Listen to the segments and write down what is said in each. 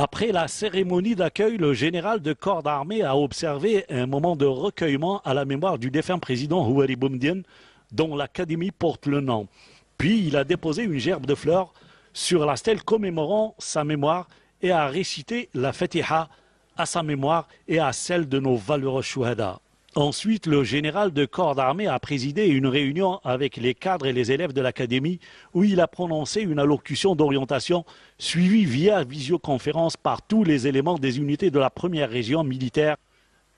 Après la cérémonie d'accueil, le général de corps d'armée a observé un moment de recueillement à la mémoire du défunt président Houari Boumediene, dont l'Académie porte le nom. Puis il a déposé une gerbe de fleurs sur la stèle commémorant sa mémoire et a récité la Fatiha à sa mémoire et à celle de nos valeureux chouhada. Ensuite, le général de corps d'armée a présidé une réunion avec les cadres et les élèves de l'Académie où il a prononcé une allocution d'orientation suivie via visioconférence par tous les éléments des unités de la première région militaire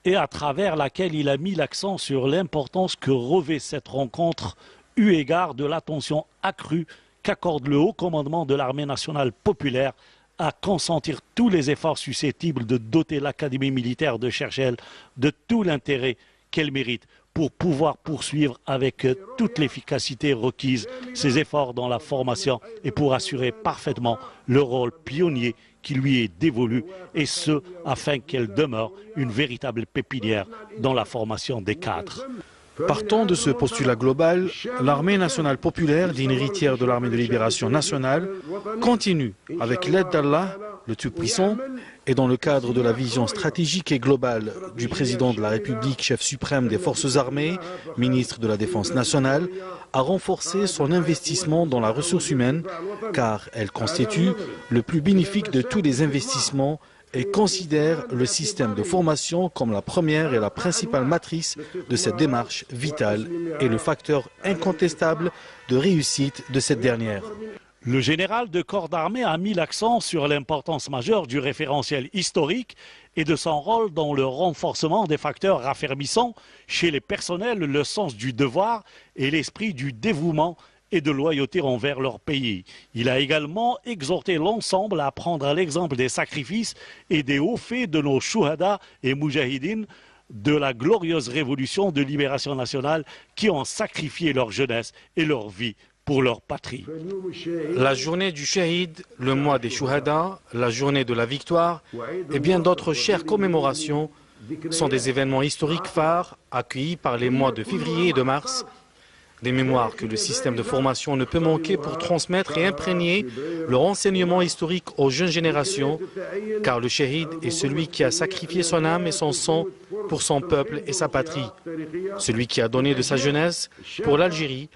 et à travers laquelle il a mis l'accent sur l'importance que revêt cette rencontre eu égard de l'attention accrue qu'accorde le haut commandement de l'armée nationale populaire à consentir tous les efforts susceptibles de doter l'Académie militaire de Cherchell de tout l'intérêt qu'elle mérite pour pouvoir poursuivre avec toute l'efficacité requise ses efforts dans la formation et pour assurer parfaitement le rôle pionnier qui lui est dévolu, et ce, afin qu'elle demeure une véritable pépinière dans la formation des cadres. Partant de ce postulat global, l'armée nationale populaire, digne héritière de l'armée de libération nationale, continue, avec l'aide d'Allah, le Tout-Puissant, et dans le cadre de la vision stratégique et globale du président de la République, chef suprême des forces armées, ministre de la Défense nationale, à renforcer son investissement dans la ressource humaine, car elle constitue le plus bénéfique de tous les investissements et considère le système de formation comme la première et la principale matrice de cette démarche vitale et le facteur incontestable de réussite de cette dernière. Le général de corps d'armée a mis l'accent sur l'importance majeure du référentiel historique et de son rôle dans le renforcement des facteurs raffermissant chez les personnels le sens du devoir et l'esprit du dévouement et de loyauté envers leur pays. Il a également exhorté l'ensemble à prendre l'exemple des sacrifices et des hauts faits de nos chouhada et moujahidines de la glorieuse révolution de libération nationale qui ont sacrifié leur jeunesse et leur vie pour leur patrie. La journée du Shahid, le mois des chouhada, la journée de la victoire et bien d'autres chères commémorations sont des événements historiques phares accueillis par les mois de février et de mars. Des mémoires que le système de formation ne peut manquer pour transmettre et imprégner le renseignement historique aux jeunes générations, car le shahid est celui qui a sacrifié son âme et son sang pour son peuple et sa patrie, celui qui a donné de sa jeunesse pour l'Algérie,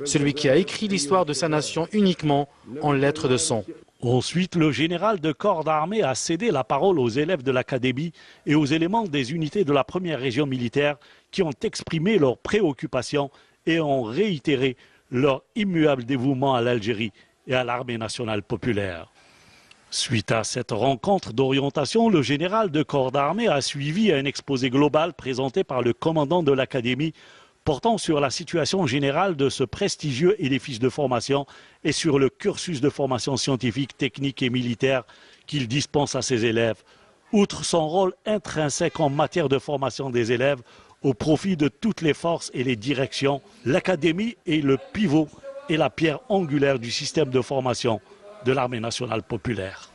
celui qui a écrit l'histoire de sa nation uniquement en lettres de sang. Ensuite, le général de corps d'armée a cédé la parole aux élèves de l'Académie et aux éléments des unités de la première région militaire qui ont exprimé leurs préoccupations et ont réitéré leur immuable dévouement à l'Algérie et à l'armée nationale populaire. Suite à cette rencontre d'orientation, le général de corps d'armée a suivi un exposé global présenté par le commandant de l'Académie portant sur la situation générale de ce prestigieux édifice de formation et sur le cursus de formation scientifique, technique et militaire qu'il dispense à ses élèves. Outre son rôle intrinsèque en matière de formation des élèves, au profit de toutes les forces et les directions, l'Académie est le pivot et la pierre angulaire du système de formation de l'armée nationale populaire.